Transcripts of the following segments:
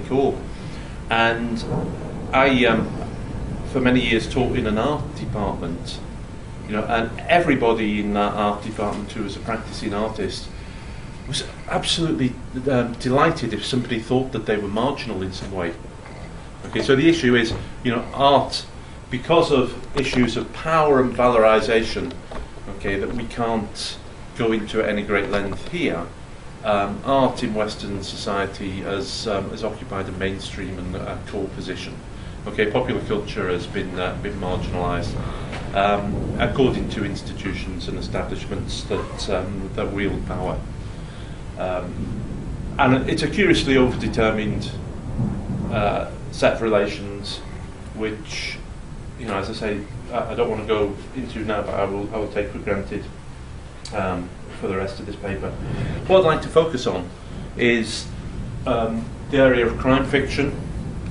cool. And I, for many years, taught in an art department, and everybody in that art department who was a practicing artist was absolutely delighted if somebody thought that they were marginal in some way. Okay, so the issue is, art, because of issues of power and valorization, okay, that we can't go into at any great length here. Art in Western society has occupied a mainstream and a core position. Okay, popular culture has been marginalised according to institutions and establishments that wield power, and it's a curiously overdetermined set of relations, which, as I say, I don't want to go into now, but I will take for granted for the rest of this paper. What I'd like to focus on is the area of crime fiction.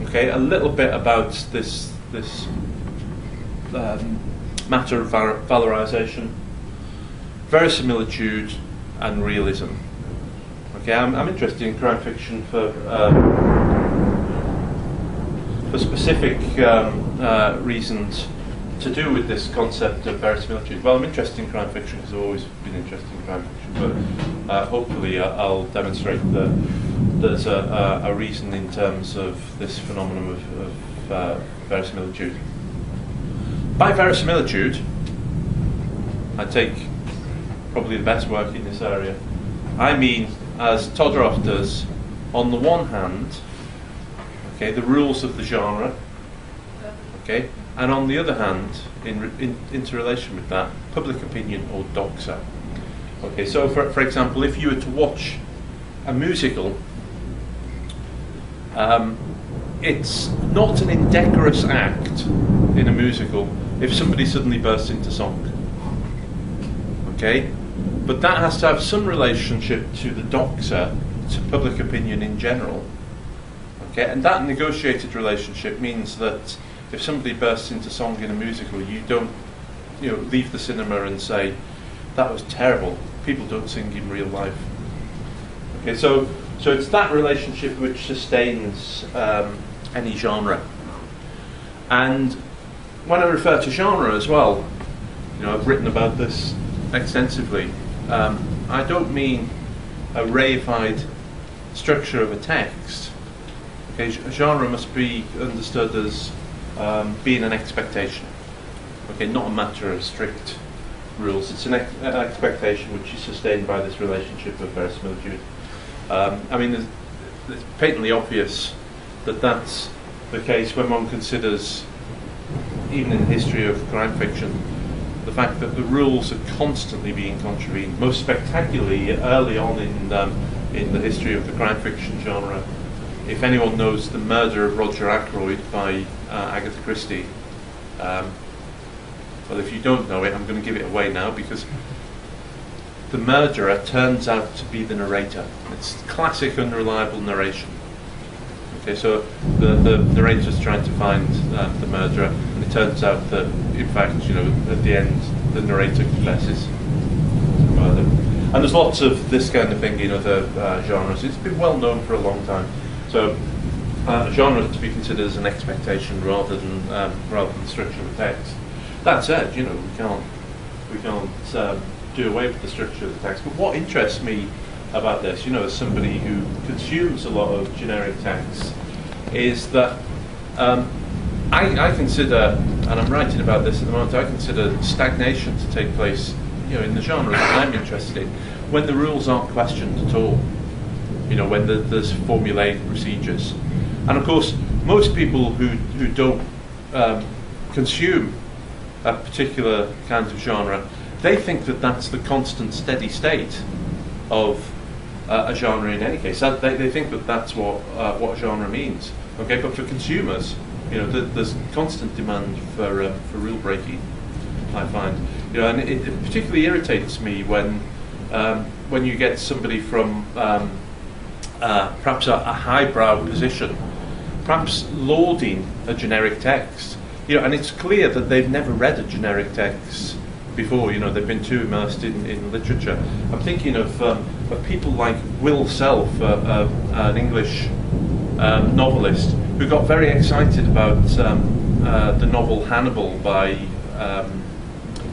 Okay, a little bit about this matter of valorization, verisimilitude, and realism. Okay, I'm interested in crime fiction for specific reasons to do with this concept of verisimilitude. Well, I'm interested in crime fiction because I've always been interested in crime fiction, but hopefully I'll demonstrate that there's a reason in terms of this phenomenon of verisimilitude. By verisimilitude, I take probably the best work in this area. I mean, as Todorov does, on the one hand, okay, the rules of the genre, okay, and on the other hand, in interrelation with that, public opinion or doxa. Okay, so for example, if you were to watch a musical, it's not an indecorous act in a musical if somebody suddenly bursts into song. Okay, but that has to have some relationship to the doxa, to public opinion in general. Okay, and that negotiated relationship means that if somebody bursts into song in a musical, you don't, leave the cinema and say, that was terrible. People don't sing in real life. Okay, so it's that relationship which sustains any genre. And when I refer to genre as well, I've written about this extensively. I don't mean a reified structure of a text. Okay, genre must be understood as being an expectation. Okay, not a matter of strict rules. It's an expectation which is sustained by this relationship of verisimilitude. I mean, it's patently obvious that that's the case when one considers, even in the history of crime fiction, the fact that the rules are constantly being contravened. Most spectacularly early on in the history of the crime fiction genre. If anyone knows The Murder of Roger Ackroyd by Agatha Christie, well, if you don't know it, I'm going to give it away now, because the murderer turns out to be the narrator. It's classic unreliable narration. Okay, so the narrator's trying to find the murderer, and it turns out that, in fact, at the end, the narrator confesses to the murder. And there's lots of this kind of thing in other genres. It's been well known for a long time. So, genre is to be considered as an expectation rather than the structure of a text. That said, we can't do away with the structure of the text. But what interests me about this, as somebody who consumes a lot of generic texts, is that I consider, and I'm writing about this at the moment, I consider stagnation to take place, in the genre that I'm interested in, when the rules aren't questioned at all. When there's formulaic procedures. And of course, most people who don't consume a particular kind of genre, they think that that's the constant steady state of a genre in any case. They think that that's what genre means. Okay, but for consumers, there's constant demand for rule breaking, I find. And it particularly irritates me when you get somebody from perhaps a highbrow position, perhaps lauding a generic text, and it's clear that they've never read a generic text before. They've been too immersed in literature. I'm thinking of people like Will Self, an English novelist who got very excited about the novel Hannibal by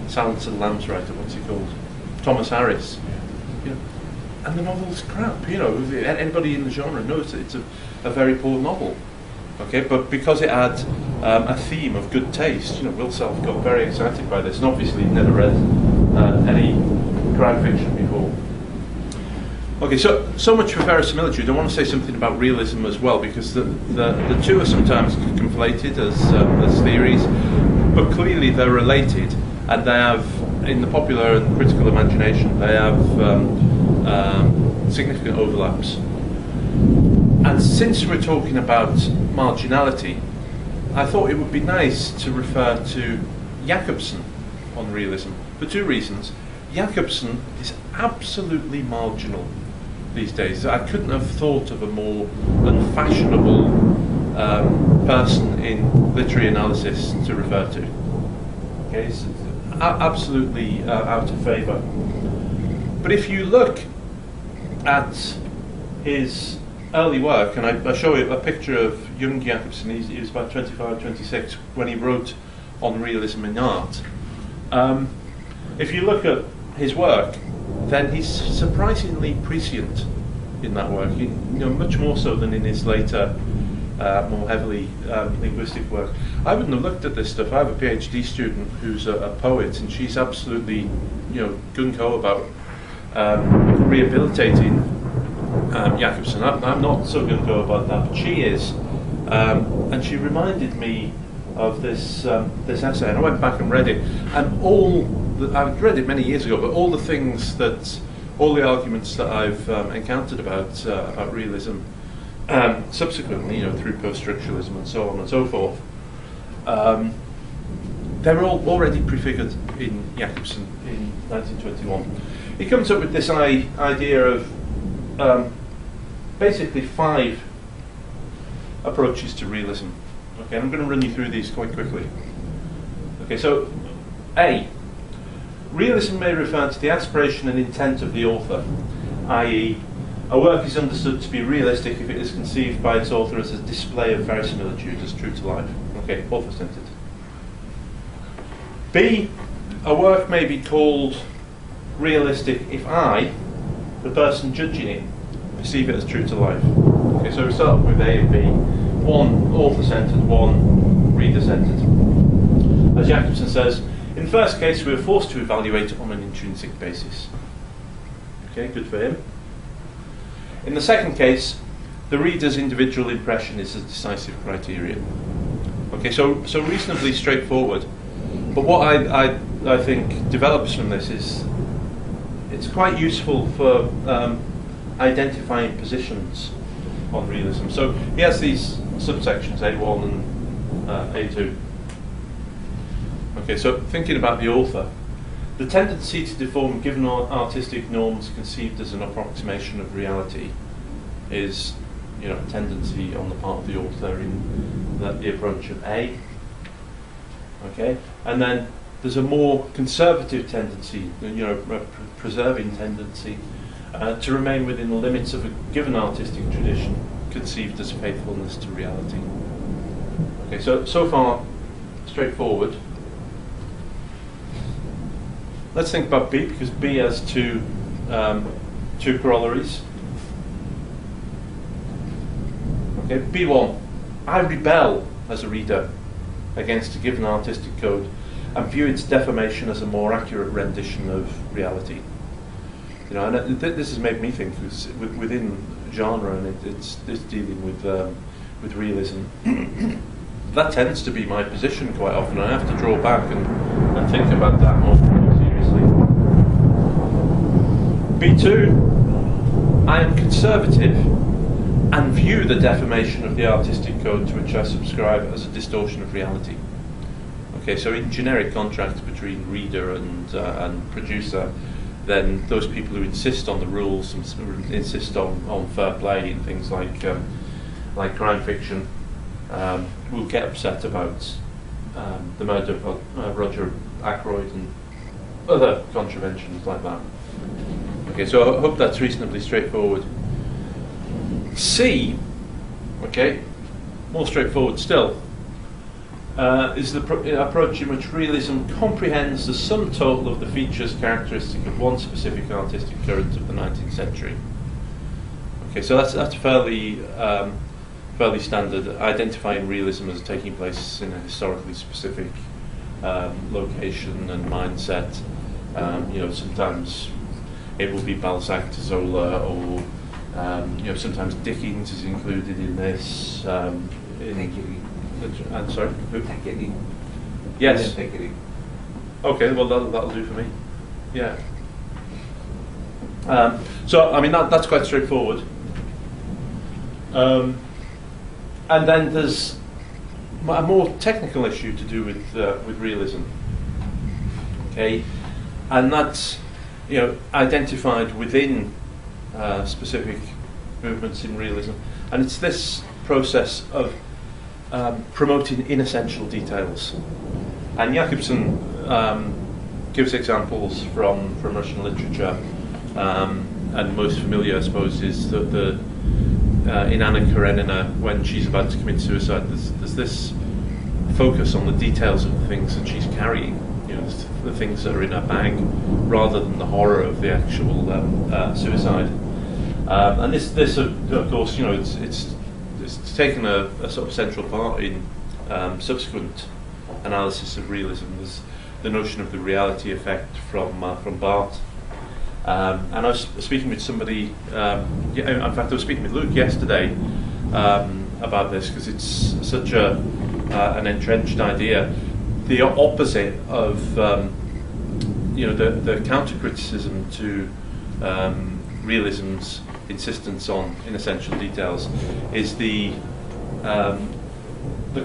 Silence of the Lambs writer, what's he called? Thomas Harris. You know, and the novel's crap. You know, anybody in the genre knows it's a very poor novel. Okay, but because it had a theme of good taste, you know, Will Self got very excited by this, and obviously he'd never read any crime fiction before. Okay, so much for verisimilitude. I want to say something about realism as well, because the two are sometimes conflated as theories, but clearly they're related, and they have, in the popular and critical imagination, they have significant overlaps. And since we're talking about marginality, I thought it would be nice to refer to Jacobson on realism for two reasons. Jacobson is absolutely marginal these days. I couldn't have thought of a more unfashionable person in literary analysis to refer to. Okay, it's absolutely out of favour. But if you look at his early work, and I show you a picture of young Jacobson. He was about 25, 26 when he wrote on realism in art. If you look at his work, then he's surprisingly prescient in that work. You know, much more so than in his later, more heavily linguistic work. I wouldn't have looked at this stuff. I have a PhD student who's a poet, and she's absolutely, you know, gung-ho about rehabilitating Jacobson. I'm not so gung-ho about that, but she is. And she reminded me of this essay, and I went back and read it. And I've read it many years ago, but all the arguments that I've encountered about realism, subsequently, you know, through post-structuralism and so on and so forth, they were all already prefigured in Jacobson in 1921. He comes up with this idea of basically 5 approaches to realism. Okay, I'm going to run you through these quite quickly. Okay, so A, realism may refer to the aspiration and intent of the author, i.e., a work is understood to be realistic if it is conceived by its author as a display of verisimilitude, as true to life. Okay, author-centered. B, a work may be called realistic if I, the person judging it, perceive it as true to life. Okay, so we start with A and B. 1 author-centered, 1 reader-centered. As Jacobson says, in the first case we are forced to evaluate it on an intrinsic basis. Okay, good for him. In the second case, the reader's individual impression is a decisive criterion. Okay, so reasonably straightforward. But what I think develops from this is it's quite useful for identifying positions on realism. So he has these subsections, A1 and A2. Okay, so thinking about the author, the tendency to deform given artistic norms conceived as an approximation of reality is, you know, a tendency on the part of the author in the approach of A. Okay, and then there's a more conservative tendency, you know, preserving tendency to remain within the limits of a given artistic tradition conceived as faithfulness to reality. Okay, so far straightforward. Let's think about B, because B has two corollaries. Okay, B1, I rebel as a reader against a given artistic code and view its deformation as a more accurate rendition of reality. You know, and this has made me think within genre, and it's dealing with realism. That tends to be my position quite often. I have to draw back and think about that more seriously. B2, I am conservative and view the deformation of the artistic code to which I subscribe as a distortion of reality. Okay, so in generic contrast between reader and producer, then those people who insist on the rules and insist on fair play in things like crime fiction will get upset about the murder of Roger Ackroyd and other contraventions like that. Okay, so I hope that's reasonably straightforward. C, Okay, more straightforward still, is the approach in which realism comprehends the sum total of the features characteristic of one specific artistic current of the 19th century. Okay, so that's fairly standard, identifying realism as taking place in a historically specific location and mindset. Sometimes it will be Balzac to Zola, or sometimes Dickens is included in this. I'm sorry, who? Picketing. Yes. Picketing. Okay, well that'll do for me. Yeah. So I mean that's quite straightforward. And then there's a more technical issue to do with realism. Okay, and that's identified within specific movements in realism, and it's this process of promoting inessential details. And Jakobson gives examples from Russian literature, and most familiar, I suppose, is the in Anna Karenina, when she's about to commit suicide, there's this focus on the details of the things that she's carrying, the things that are in her bag, rather than the horror of the actual suicide. And this of course, it's taken a sort of central part in subsequent analysis of realism. There's the notion of the reality effect from Barthes. And I was speaking with somebody, in fact I was speaking with Luke yesterday about this, because it's such an entrenched idea. The opposite of the counter-criticism to realism's insistence on inessential details is the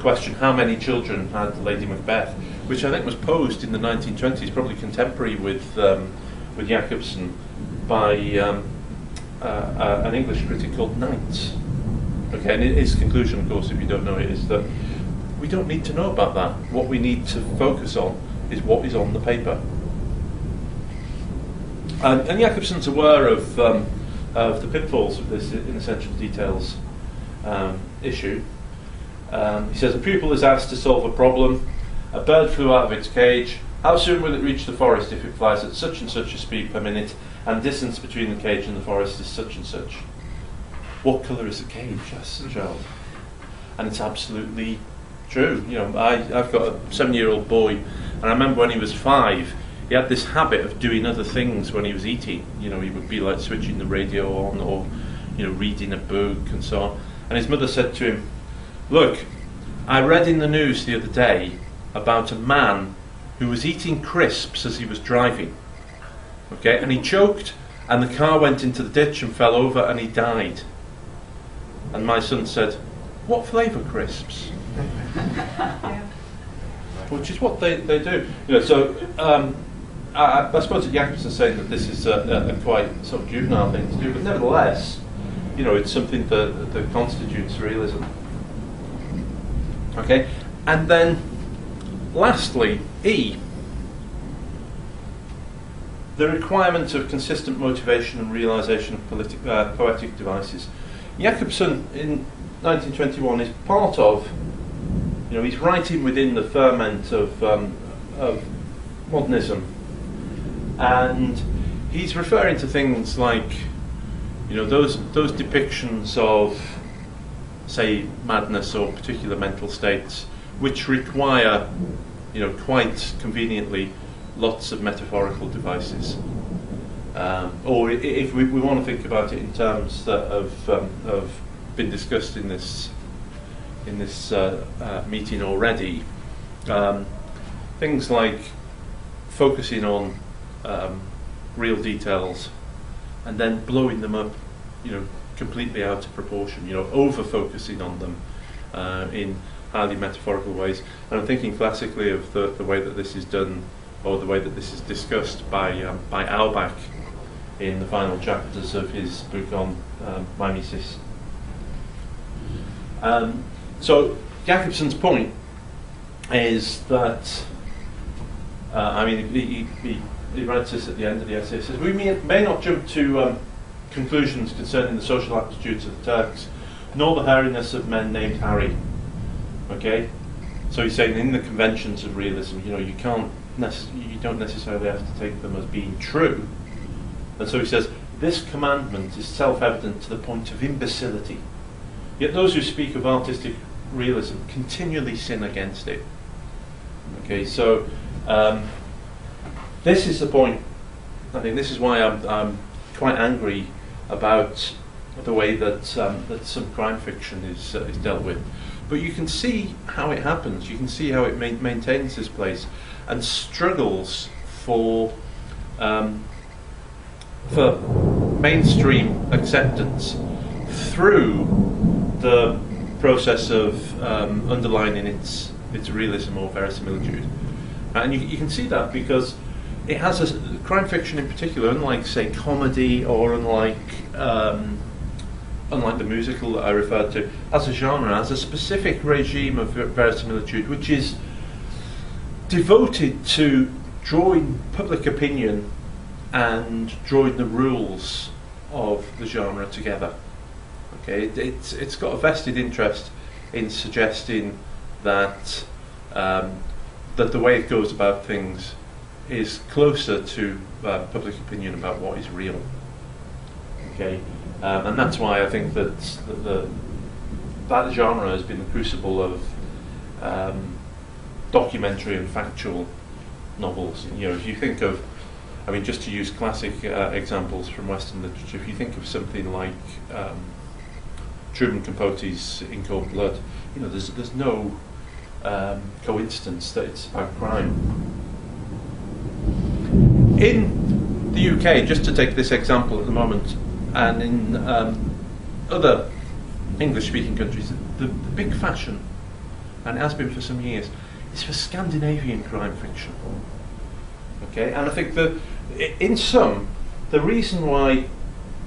question, how many children had Lady Macbeth, which I think was posed in the 1920s, probably contemporary with Jakobson, by an English critic called Knight. Okay, and his conclusion, of course, if you don't know it, is that we don't need to know about that. What we need to focus on is what is on the paper. And Jakobson's aware of the pitfalls of this inessential details issue. He says, a pupil is asked to solve a problem. A bird flew out of its cage. How soon will it reach the forest if it flies at such and such a speed per minute, and distance between the cage and the forest is such and such? What colour is the cage? Asks the child. And it's absolutely true. I've got a 7-year-old boy, and I remember when he was 5, he had this habit of doing other things when he was eating. He would be like switching the radio on, or reading a book and so on. And his mother said to him, "Look, I read in the news the other day about a man who was eating crisps as he was driving. Okay, and he choked, and the car went into the ditch and fell over, and he died." And my son said, "What flavour crisps?" Which is what they do. So I suppose that Jakobson's saying that this is a quite sort of juvenile thing to do, but nevertheless, it's something that constitutes realism. Okay, and then lastly, E, the requirement of consistent motivation and realisation of poetic devices. Jakobson in 1921 is part of, he's writing within the ferment of modernism, and he's referring to things like, those depictions of, say, madness or particular mental states, which require, quite conveniently, lots of metaphorical devices. Or if we want to think about it in terms that have been discussed in this meeting already, things like focusing on real details and then blowing them up, completely out of proportion, over-focusing on them in highly metaphorical ways. And I'm thinking classically of the way that this is done, or the way that this is discussed by Albach in the final chapters of his book on mimesis. So Jakobson's point is that, he writes this at the end of the essay. He says, we may not jump to conclusions concerning the social aptitudes of the Turks nor the hairiness of men named Harry. Okay, so he's saying in the conventions of realism, you know, you don't necessarily have to take them as being true. And so he says this commandment is self-evident to the point of imbecility. Yet those who speak of artistic realism continually sin against it. Okay, so this is the point. I think this is why I'm quite angry about the way that that some crime fiction is dealt with. But you can see how it happens. You can see how it maintains this place and struggles for mainstream acceptance through the process of underlining its realism or verisimilitude. And you can see that because it has crime fiction in particular, unlike say comedy or unlike the musical that I referred to, as a genre, has a specific regime of verisimilitude which is devoted to drawing public opinion and drawing the rules of the genre together. Okay, it's got a vested interest in suggesting that that the way it goes about things is closer to public opinion about what is real. Okay, and that's why I think that that genre has been the crucible of documentary and factual novels. You know, if you think of, I mean, just to use classic examples from Western literature, if you think of something like Truman Capote's In Cold Blood, you know, there's no coincidence that it's about crime. In the UK, just to take this example at the moment, and in other English-speaking countries, the big fashion, and it has been for some years, is for Scandinavian crime fiction. Okay, and I think that in sum, the reason why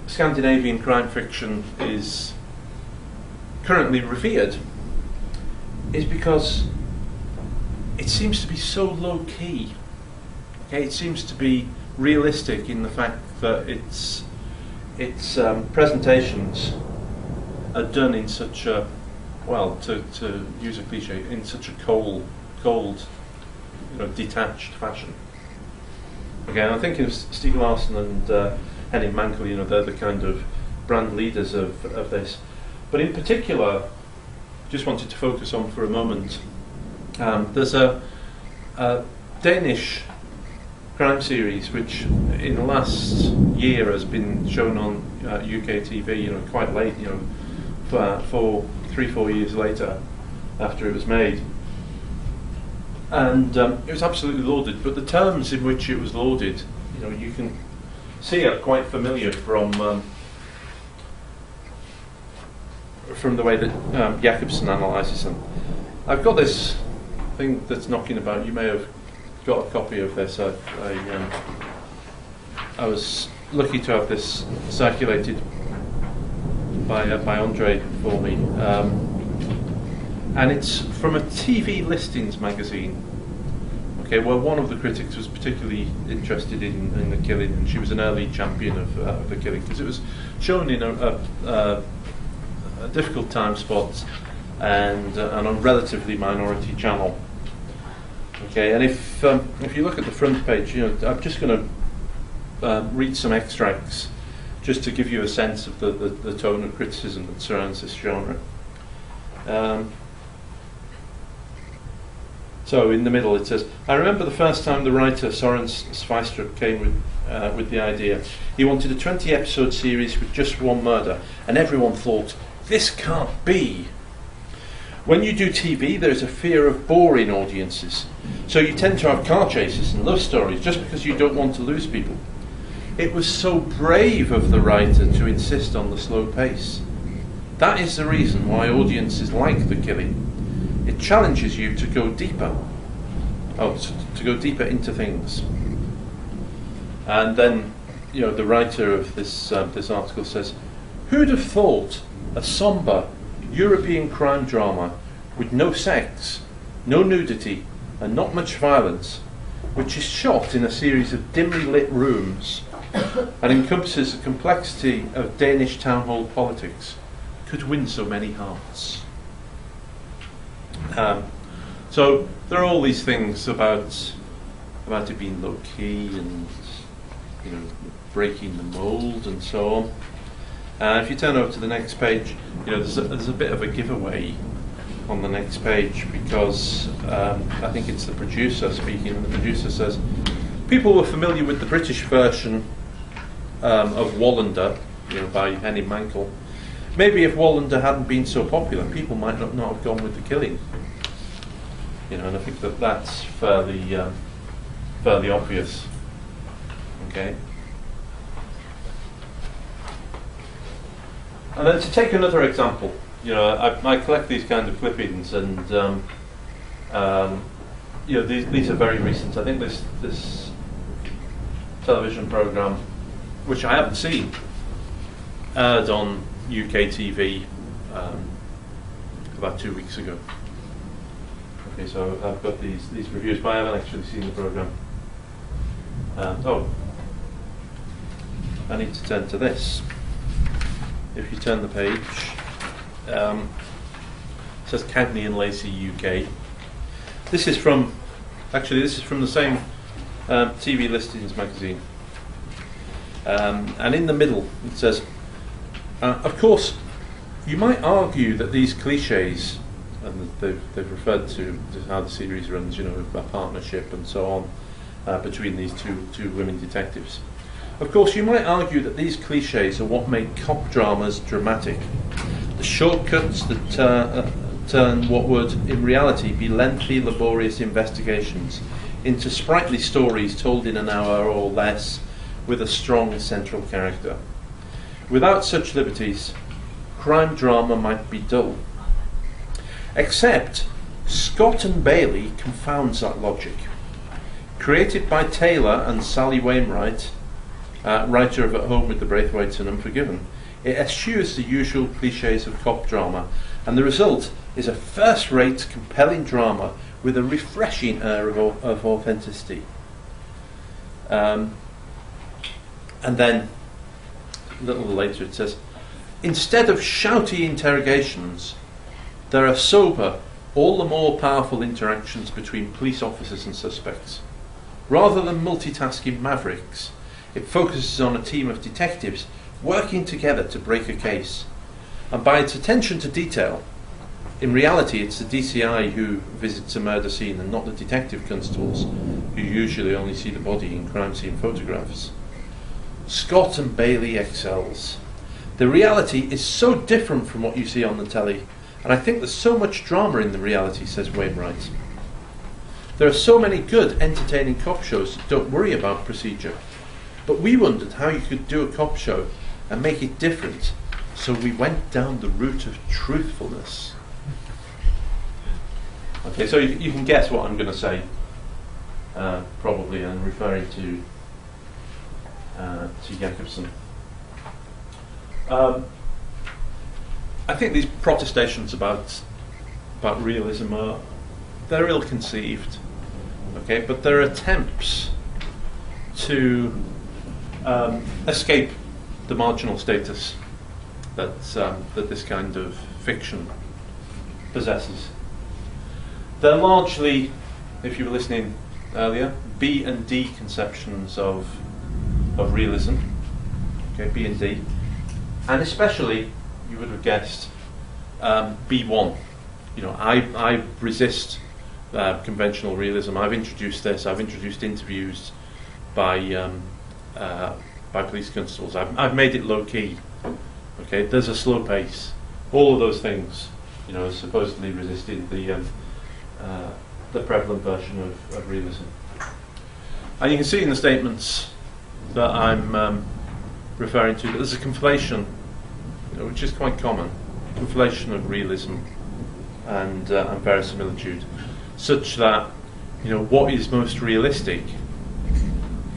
Scandinavian crime fiction is currently revered is because it seems to be so low-key. Okay, it seems to be realistic in the fact that its presentations are done in such a, well, to use a cliche, in such a cold, you know, detached fashion. Okay, and I think of Stieg Larsson and Henning Mankell, you know, they're the kind of brand leaders of this. But in particular, just wanted to focus on for a moment, there's a Danish crime series which in the last year has been shown on UK TV, you know, quite late, you know, 3-4 years later after it was made. And it was absolutely lauded, but the terms in which it was lauded, you know, you can see are quite familiar from the way that Jacobson analyses them. I've got this thing that's knocking about. You may have got a copy of this. I was lucky to have this circulated by Andre for me. And it's from a TV listings magazine. Okay, well, one of the critics was particularly interested in the killing, and she was an early champion of the killing because it was shown in a difficult time spot and on a relatively minority channel. Okay, and if you look at the front page, you know, I'm just going to read some extracts just to give you a sense of the tone of criticism that surrounds this genre. So in the middle it says, I remember the first time the writer Søren Sveistrup came with the idea. He wanted a 20-episode series with just one murder, and everyone thought, this can't be. When you do TV, there's a fear of boring audiences, so you tend to have car chases and love stories just because you don't want to lose people. It was so brave of the writer to insist on the slow pace. That is the reason why audiences like The Killing. It challenges you to go deeper. To go deeper into things. And then, you know, the writer of this article says, who'd have thought a somber European crime drama with no sex, no nudity, and not much violence, which is shot in a series of dimly lit rooms and encompasses the complexity of Danish town hall politics, could win so many hearts. So there are all these things about it being low key and breaking the mold and so on. If you turn over to the next page, there's a bit of a giveaway on the next page, because I think it's the producer speaking, and the producer says people were familiar with the British version of Wallander, by Henry Mankell. Maybe if Wallander hadn't been so popular, people might not have gone with The Killing. And I think that's fairly obvious. Okay. And then to take another example, I collect these kind of clippings, and these are very recent. I think this television program, which I haven't seen, aired on UK TV about 2 weeks ago. Okay, so I've got these reviews, but I haven't actually seen the program. I need to turn to this. If you turn the page, it says Cagney and Lacey UK. This is from the same TV listings magazine. And in the middle it says, of course, you might argue that these cliches, and they've referred to how the series runs, a partnership and so on between these two women detectives. Of course, you might argue that these cliches are what make cop dramas dramatic. The shortcuts that turn what would, in reality, be lengthy, laborious investigations into sprightly stories told in an hour or less with a strong central character. Without such liberties, crime drama might be dull. Except, Scott and Bailey confounds that logic. Created by Taylor and Sally Wainwright, writer of At Home with the Braithwaites and Unforgiven, it eschews the usual cliches of cop drama, and the result is a first-rate, compelling drama with a refreshing air of authenticity. And then, a little later it says, instead of shouty interrogations, there are sober, all the more powerful interactions between police officers and suspects. Rather than multitasking mavericks, it focuses on a team of detectives working together to break a case. And by its attention to detail, in reality it's the DCI who visits a murder scene and not the detective constables, who usually only see the body in crime scene photographs. Scott and Bailey excels. The reality is so different from what you see on the telly, and I think there's so much drama in the reality, says Wainwright. There are so many good, entertaining cop shows that don't worry about procedure. But we wondered how you could do a cop show and make it different, so we went down the route of truthfulness. Okay, so you can guess what I'm going to say, probably, and referring to Jacobson. I think these protestations about realism they're ill-conceived, okay, but they're attempts to escape the marginal status that this kind of fiction possesses. They're largely, if you were listening earlier, B and D conceptions of realism. Okay, B and D, and especially, you would have guessed, B1. I resist conventional realism. I've introduced this. I've introduced interviews by police constables. I've made it low key. Okay, there's a slow pace. All of those things, supposedly resisted the prevalent version of realism. And you can see in the statements that I'm referring to that there's a conflation, which is quite common, conflation of realism and verisimilitude, such that what is most realistic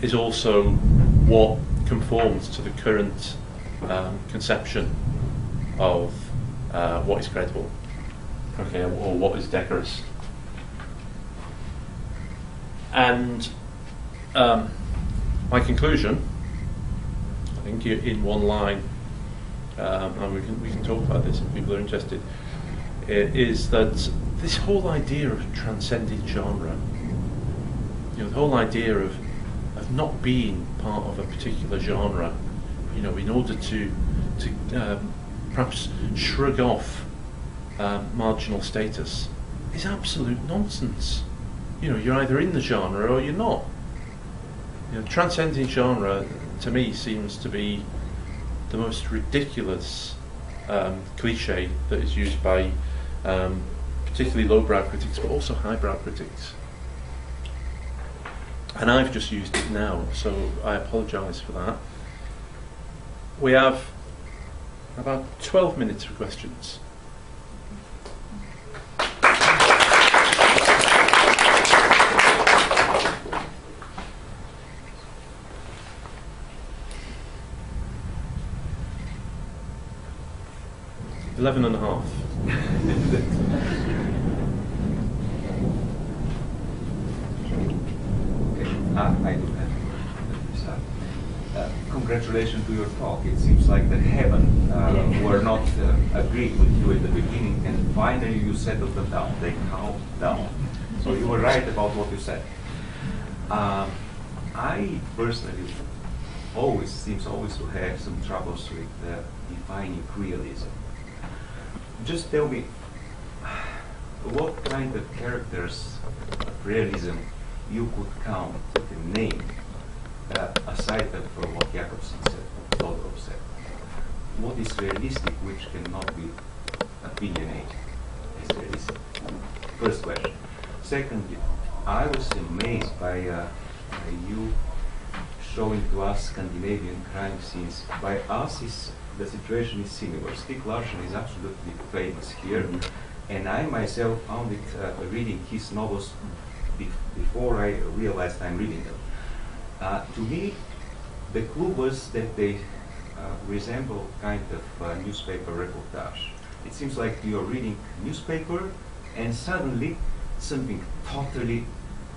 is also what conforms to the current conception of what is credible, okay, or what is decorous. And my conclusion, I think in one line, and we can talk about this if people are interested, is that this whole idea of transcending genre, the whole idea of not being part of a particular genre, in order to perhaps shrug off marginal status, is absolute nonsense. You're either in the genre or you're not. Transcending genre, to me, seems to be the most ridiculous cliche that is used by particularly lowbrow critics, but also highbrow critics. And I've just used it now, so I apologise for that. We have about 12 minutes for questions. Eleven and a half. I do have. Congratulations to your talk. It seems like the heaven were not agreed with you at the beginning, and finally you settled them down. They calmed down. So you were right about what you said. I personally seems always to have some troubles with defining realism. Just tell me, what kind of characters of realism you could count, you can name, aside from what Jacobson said, Lodrop said. What is realistic which cannot be opinionated as realistic? First question. Secondly, I was amazed by you showing to us Scandinavian crime scenes. By us, the situation is similar. Stieg Larsson is absolutely famous here, and I myself found it reading his novels before I realized I'm reading them. To me, the clue was that they resemble kind of newspaper reportage. It seems like you're reading newspaper and suddenly something totally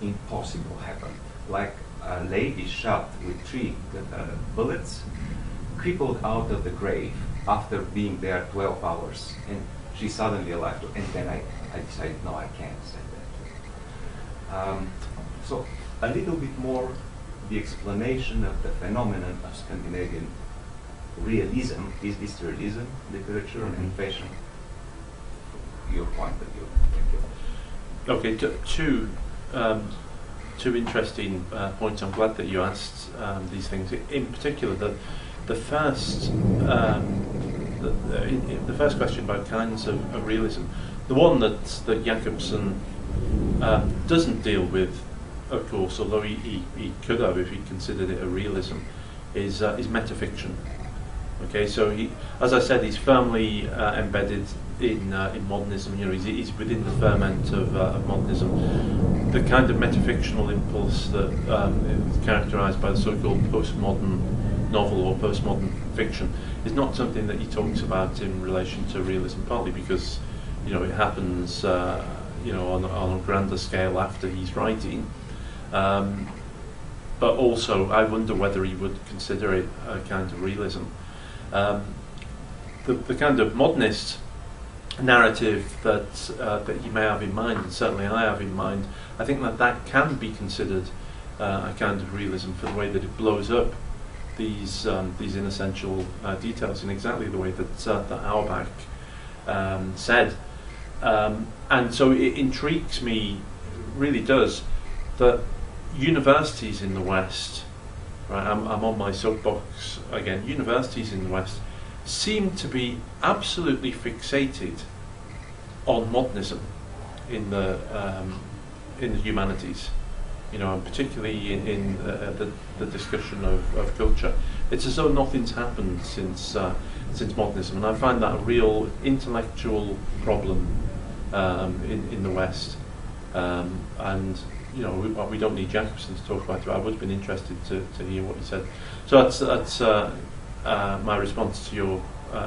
impossible happened. Like a lady shot with 3 bullets, crippled out of the grave after being there 12 hours, and she's suddenly alive. And then I decided, no, I can't say that. So a little bit more the explanation of the phenomenon of Scandinavian realism. Is this realism, literature, and fashion? Your point of view. Thank you. Okay, two interesting points. I'm glad that you asked these things. In particular, the first question about kinds of realism, the one that Jacobson doesn't deal with, of course, although he could have if he considered it a realism, is metafiction. Okay, so as I said, he's firmly embedded in modernism. He's within the ferment of modernism. The kind of metafictional impulse that is characterised by the so-called postmodern novel or postmodern fiction is not something that he talks about in relation to realism. Partly because it happens on a grander scale after he's writing. But also, I wonder whether he would consider it a kind of realism. The kind of modernist narrative that you may have in mind, and certainly I have in mind, I think that can be considered a kind of realism for the way that it blows up these inessential details in exactly the way that Auerbach said. And so it intrigues me, really does, that universities in the West, right, I'm on my soapbox again, universities in the West seem to be absolutely fixated on modernism in the humanities, and particularly in the discussion of culture. It's as though nothing's happened since modernism, and I find that a real intellectual problem in the West. And we don't need Jacobson to talk about it. I would have been interested to hear what he said. So that's my response to your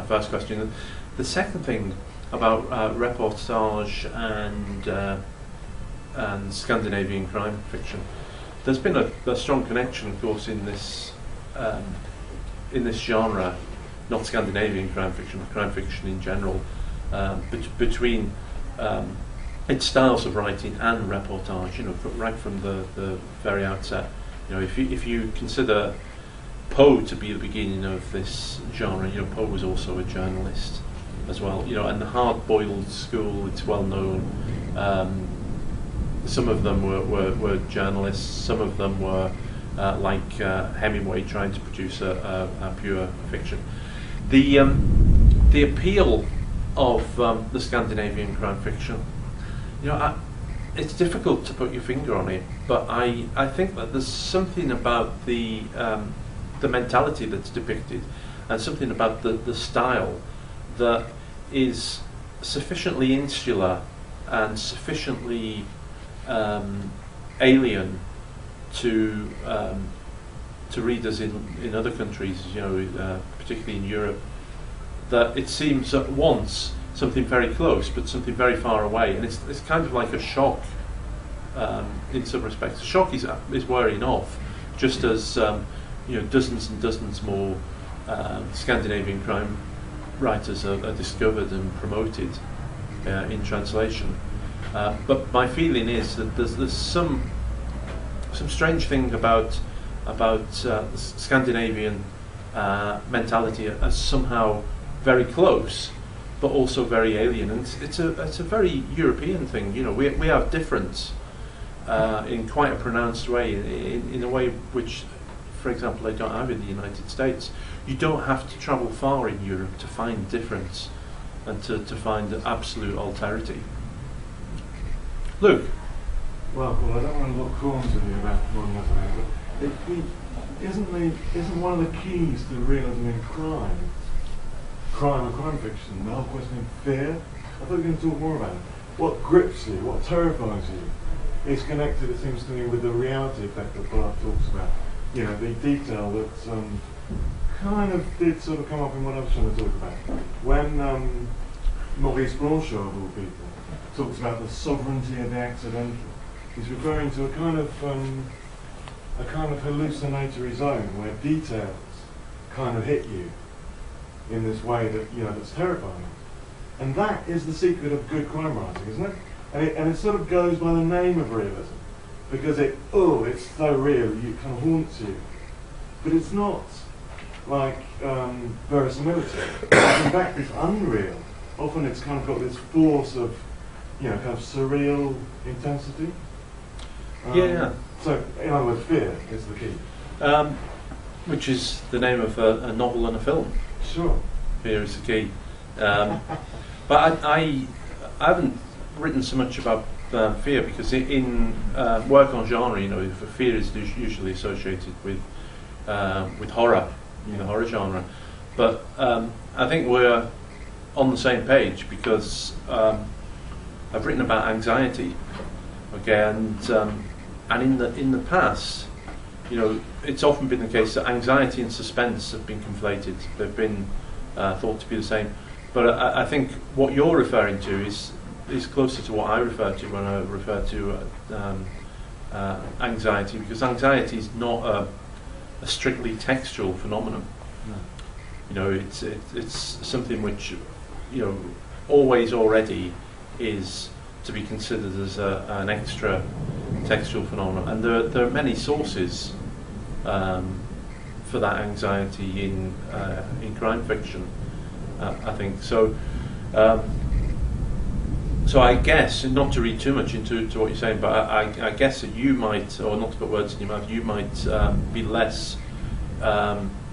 first question. The second thing about reportage and Scandinavian crime fiction, there's been a strong connection, of course, in this genre not Scandinavian crime fiction in general, between its styles of writing and reportage. You know, right from the very outset. You know, if you consider Poe to be the beginning of this genre, you know, Poe was also a journalist as well. You know, and the hard-boiled school, it's well known. Some of them were journalists. Some of them were like Hemingway, trying to produce a pure fiction. The appeal of the Scandinavian crime fiction, you know, it's difficult to put your finger on it, but I think that there's something about the mentality that's depicted, and something about the style that is sufficiently insular and sufficiently alien to readers in other countries, you know, particularly in Europe, that it seems at once something very close, but something very far away, and it's kind of like a shock in some respects. The shock is wearing off, just as you know, dozens and dozens more Scandinavian crime writers are discovered and promoted in translation. But my feeling is that there's some strange thing about Scandinavian mentality as somehow very close, but also very alien. And it's a very European thing. You know, we have difference in quite a pronounced way, in a way which, for example, they don't have in the United States. You don't have to travel far in Europe to find difference and to find absolute alterity. Luke? Well, I don't want to look corners with you about modern mathematics, but isn't one of the keys to realism in crime and crime fiction, the whole question of fear? I thought you were going to talk more about it. What grips you, what terrifies you, is connected, it seems to me, with the reality effect that Barth talks about. You know, the detail that kind of did sort of come up in what I was trying to talk about. When Maurice Blanchard, of all people, talks about the sovereignty of the accidental, he's referring to a kind of hallucinatory zone where details kind of hit you in this way that, you know, that's terrifying. And that is the secret of good crime writing, isn't it? And it sort of goes by the name of realism, because it's so real, it kind of haunts you. But it's not like verisimilitude. In fact, it's unreal. Often it's kind of got this force of, you know, kind of surreal intensity. Yeah. So, in other words, fear is the key. Which is the name of a novel and a film. Sure. Fear is the key. But I haven't written so much about fear, because in work on genre, you know, fear is usually associated with horror, you know, horror genre. But I think we're on the same page, because I've written about anxiety, okay, and in the past, you know, it's often been the case that anxiety and suspense have been conflated. They've been thought to be the same. But I think what you're referring to is closer to what I refer to when I refer to anxiety, because anxiety is not a strictly textual phenomenon. No. You know, it's something which, you know, always already is to be considered as an extra textual phenomenon, and there are many sources for that anxiety in crime fiction. I think so. So I guess, not to read too much into what you're saying, but I guess that you might, or not to put words in your mouth, you might be less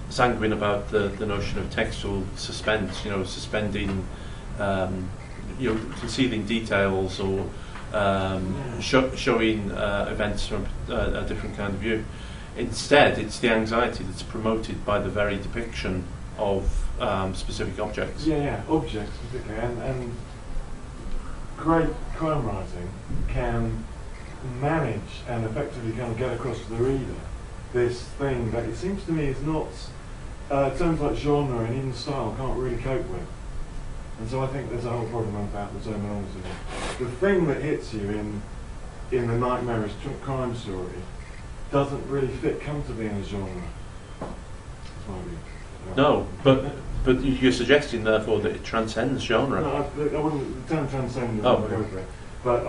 sanguine about the notion of textual suspense. You know, suspending, you know, concealing details, or showing events from a different kind of view. Instead, it's the anxiety that's promoted by the very depiction of specific objects. Yeah, objects particularly, and great crime writing can manage and effectively kind of get across to the reader this thing that it seems to me is not terms like genre and even style can't really cope with. And so I think there's a whole problem about the terminology. The thing that hits you in the nightmarish crime story doesn't really fit comfortably in a genre. That's my view. No, but But you're suggesting, therefore, that it transcends genre. No, I wouldn't. The term transcend is Oh, not okay. appropriate. But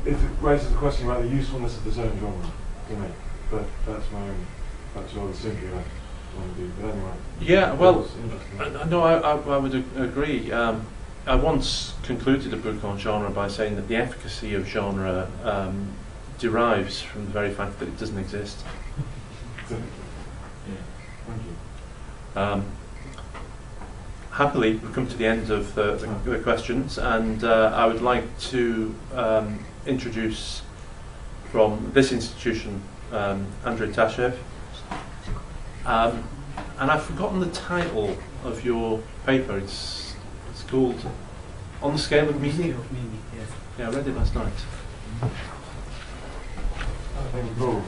it raises the question about the usefulness of the certain genre to me. But that's my own. That's all the simply I want to do. But anyway. Yeah, well, It's interesting. no, I would agree. I once concluded a book on genre by saying that the efficacy of genre derives from the very fact that it doesn't exist. Yeah. Thank you. Happily, we've come to the end of the questions, and I would like to introduce from this institution Andrei Tashev. And I've forgotten the title of your paper. It's called On the Scale of Meaning. Yes. Yeah, I read it last night. Thank you.